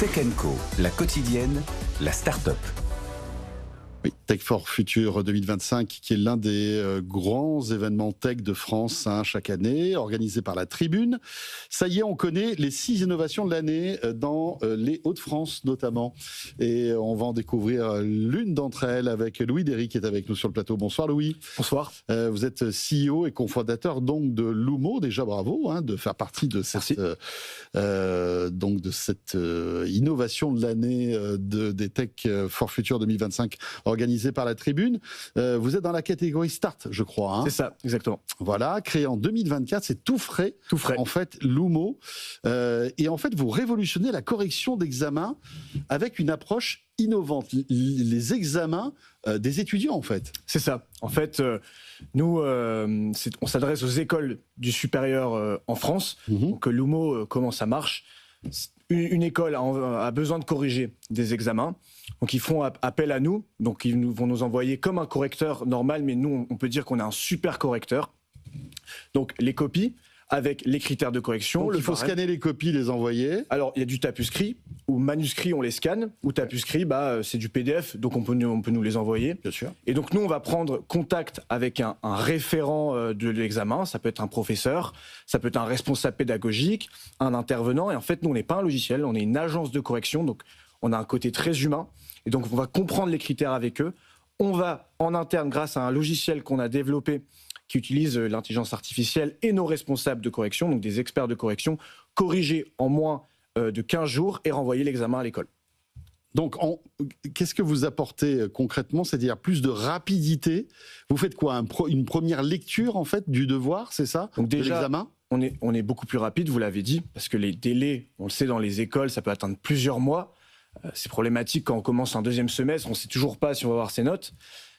Tech & Co, la quotidienne, la start-up. Oui, Tech for Future 2025, qui est l'un des grands événements tech de France chaque année, organisé par la Tribune. Ça y est, on connaît les 6 innovations de l'année dans les Hauts-de-France notamment. Et on va en découvrir l'une d'entre elles avec Louis Derry qui est avec nous sur le plateau. Bonsoir Louis. Bonsoir. Vous êtes CEO et cofondateur donc de Lumo. Déjà bravo de faire partie de cette, innovation de l'année des Tech for Future 2025 organisé par la Tribune. Vous êtes dans la catégorie Start, je crois. C'est ça, exactement. Voilà, créé en 2024, c'est tout frais. Tout frais. En fait, Lumo. Et en fait, vous révolutionnez la correction d'examens avec une approche innovante. Les examens des étudiants, en fait. C'est ça. En fait, nous, on s'adresse aux écoles du supérieur en France. Donc, Lumo, comment ça marche ? Une école a besoin de corriger des examens. Donc, ils font appel à nous. Donc, ils vont nous envoyer comme un correcteur normal, mais nous, on peut dire qu'on est un super correcteur. Donc, les copies avec les critères de correction. Donc, il faut scanner les copies, les envoyer. Alors, il y a du tapuscrit, ou manuscrit, on les scanne, ou tapuscrit, c'est du PDF, donc on peut nous les envoyer. Bien sûr. Et donc, nous, on va prendre contact avec un référent de l'examen. Ça peut être un professeur, ça peut être un responsable pédagogique, un intervenant. Et en fait, nous, on n'est pas un logiciel, on est une agence de correction, donc on a un côté très humain. Et donc, on va comprendre les critères avec eux. On va, en interne, grâce à un logiciel qu'on a développé, qui utilise l'intelligence artificielle et nos responsables de correction, donc des experts de correction, corriger en moins de 15 jours et renvoyer l'examen à l'école. Donc, qu'est-ce que vous apportez concrètement ? C'est-à-dire plus de rapidité. Vous faites quoi ? Une première lecture, en fait, du devoir, c'est ça ? Donc déjà, de l'examen ? on est beaucoup plus rapide, vous l'avez dit, parce que les délais, on le sait, dans les écoles, ça peut atteindre plusieurs mois. C'est problématique quand on commence un deuxième semestre, on ne sait toujours pas si on va avoir ses notes.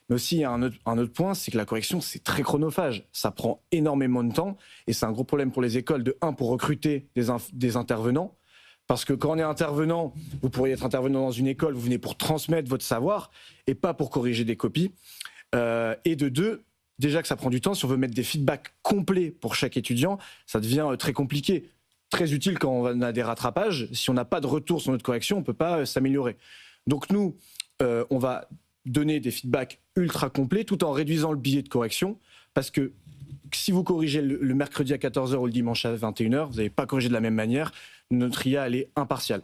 Mais aussi, il y a un autre point, c'est que la correction, c'est très chronophage. Ça prend énormément de temps et c'est un gros problème pour les écoles. De un, pour recruter des intervenants. Parce que quand on est intervenant, vous pourriez être intervenant dans une école, vous venez pour transmettre votre savoir et pas pour corriger des copies. Et de deux, déjà que ça prend du temps, si on veut mettre des feedbacks complets pour chaque étudiant, ça devient très compliqué. Très utile quand on a des rattrapages. Si on n'a pas de retour sur notre correction, on ne peut pas s'améliorer. Donc nous, on va donner des feedbacks ultra complets tout en réduisant le billet de correction parce que si vous corrigez le mercredi à 14h ou le dimanche à 21h, vous n'allez pas corriger de la même manière. Notre IA, elle est impartiale.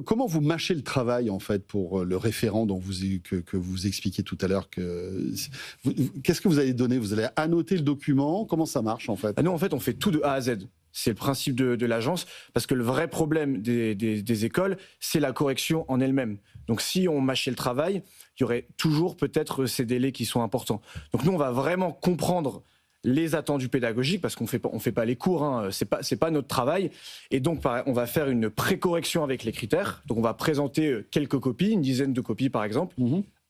Comment vous mâchez le travail en fait pour le référent que vous expliquiez tout à l'heure qu'est-ce que vous allez donner ? Vous allez annoter le document ? Comment ça marche en fait ? Nous, en fait, on fait tout de A à Z. C'est le principe de l'agence, parce que le vrai problème des écoles, c'est la correction en elle-même. Donc si on mâchait le travail, il y aurait toujours peut-être ces délais qui sont importants. Donc nous, on va vraiment comprendre les attendus pédagogiques, parce qu'on fait pas les cours, c'est pas notre travail. Et donc, on va faire une pré-correction avec les critères. Donc on va présenter quelques copies, une dizaine de copies par exemple,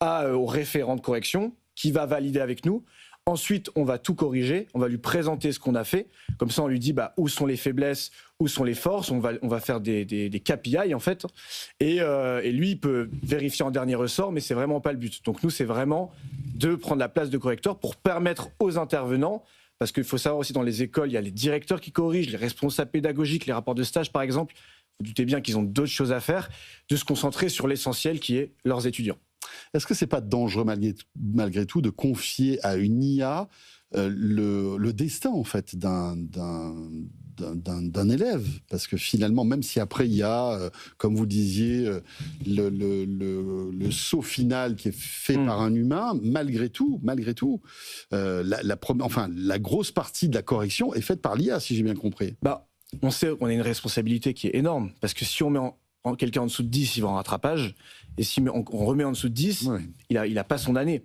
au référent de correction, qui va valider avec nous. Ensuite, on va tout corriger, on va lui présenter ce qu'on a fait. Comme ça, on lui dit où sont les faiblesses, où sont les forces. On va faire des KPI, en fait. Et lui, il peut vérifier en dernier ressort, mais c'est vraiment pas le but. Donc nous, c'est vraiment de prendre la place de correcteur pour permettre aux intervenants, parce qu'il faut savoir aussi, dans les écoles, il y a les directeurs qui corrigent, les responsables pédagogiques, les rapports de stage, par exemple. Vous doutez bien qu'ils ont d'autres choses à faire, de se concentrer sur l'essentiel qui est leurs étudiants. Est-ce que c'est pas dangereux malgré tout de confier à une IA le destin en fait d'un élève ? Parce que finalement, même si après il y a, comme vous disiez, le saut final qui est fait par un humain, malgré tout, la grosse partie de la correction est faite par l'IA, si j'ai bien compris. On sait qu'on a une responsabilité qui est énorme, parce que si on met quelqu'un en dessous de 10, il va en rattrapage. Et si on remet en dessous de 10, il a pas son année.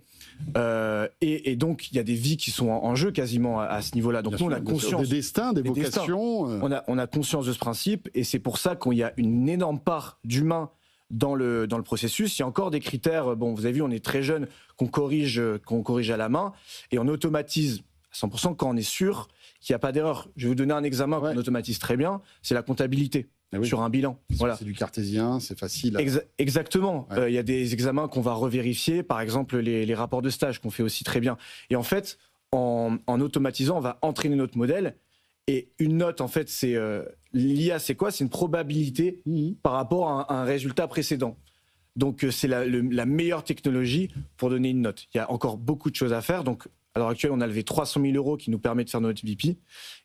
Et donc, il y a des vies qui sont en jeu quasiment à ce niveau-là. Donc, nous, on a conscience. Des destins, des vocations. On a conscience de ce principe. Et c'est pour ça qu'il y a une énorme part d'humain dans le processus. Il y a encore des critères. Bon, vous avez vu, on est très jeune, qu'on corrige à la main. Et on automatise à 100% quand on est sûr qu'il n'y a pas d'erreur. Je vais vous donner un examen qu'on automatise très bien. C'est la comptabilité. Sur un bilan. Voilà. C'est du cartésien, c'est facile. Exactement. Il y a des examens qu'on va revérifier, par exemple les rapports de stage qu'on fait aussi très bien. Et en fait, en automatisant, on va entraîner notre modèle Et une note, en fait, c'est l'IA, c'est quoi? C'est une probabilité par rapport à un résultat précédent. Donc, c'est la meilleure technologie pour donner une note. Il y a encore beaucoup de choses à faire. Donc, à l'heure actuelle, on a levé 300 000 € qui nous permet de faire notre MVP.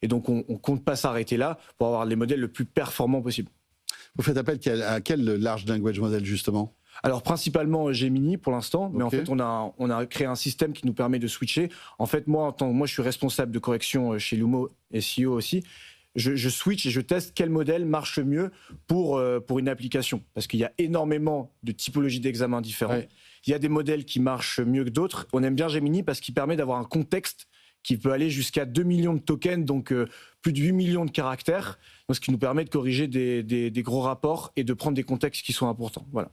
Et donc, on ne compte pas s'arrêter là pour avoir les modèles le plus performants possible. Vous faites appel à quel large language model, justement? Alors, principalement Gemini pour l'instant, mais en fait, on a créé un système qui nous permet de switcher. En fait, moi, je suis responsable de correction chez Lumo et SEO aussi. Je switch et je teste quel modèle marche mieux pour une application. Parce qu'il y a énormément de typologies d'examens différents. Ouais. Il y a des modèles qui marchent mieux que d'autres. On aime bien Gemini parce qu'il permet d'avoir un contexte qui peut aller jusqu'à 2 millions de tokens, donc plus de 8 millions de caractères, donc ce qui nous permet de corriger des gros rapports et de prendre des contextes qui sont importants. Voilà.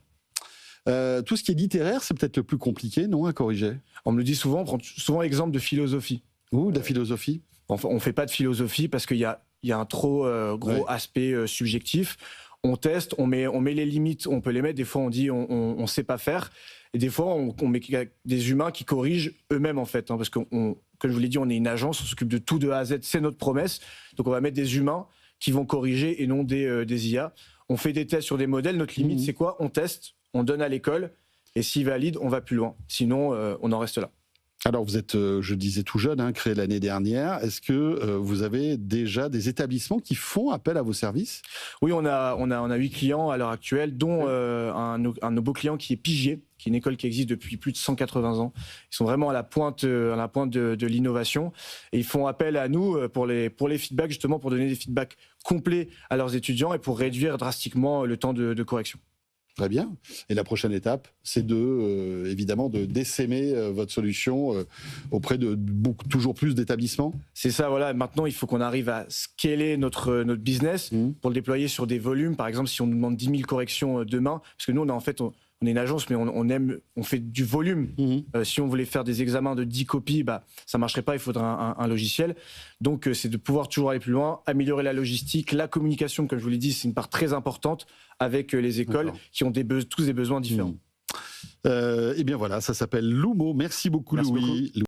Tout ce qui est littéraire, c'est peut-être le plus compliqué, non, à corriger? On me le dit souvent, on prend souvent l'exemple de philosophie. Ou de la philosophie? Enfin, on ne fait pas de philosophie parce qu'il y a un trop gros aspect subjectif. On teste, on met les limites, on peut les mettre. Des fois, on dit on ne sait pas faire. Et des fois, on met des humains qui corrigent eux-mêmes, en fait. Parce que, comme je vous l'ai dit, on est une agence, on s'occupe de tout de A à Z, c'est notre promesse. Donc, on va mettre des humains qui vont corriger et non des IA. On fait des tests sur des modèles. Notre limite, c'est quoi? On teste, on donne à l'école. Et s'ils valident, on va plus loin. Sinon, on en reste là. Alors, vous êtes, je disais, tout jeune, créé l'année dernière. Est-ce que vous avez déjà des établissements qui font appel à vos services? Oui, on a 8 clients à l'heure actuelle, dont un de nos beaux clients qui est Pigier, qui est une école qui existe depuis plus de 180 ans. Ils sont vraiment à la pointe de l'innovation. Et ils font appel à nous pour les feedbacks, justement, pour donner des feedbacks complets à leurs étudiants et pour réduire drastiquement le temps de correction. Très bien. Et la prochaine étape, c'est évidemment d'essaimer votre solution auprès de toujours plus d'établissements. C'est ça, voilà. Maintenant, il faut qu'on arrive à scaler notre business pour le déployer sur des volumes. Par exemple, si on nous demande 10 000 corrections demain, parce que nous, on est une agence, mais on fait du volume. Si on voulait faire des examens de 10 copies, ça ne marcherait pas, il faudrait un logiciel. Donc, c'est de pouvoir toujours aller plus loin, améliorer la logistique, la communication, comme je vous l'ai dit, c'est une part très importante avec les écoles qui ont tous des besoins différents. Eh bien voilà, ça s'appelle Lumo. Merci beaucoup, Louis.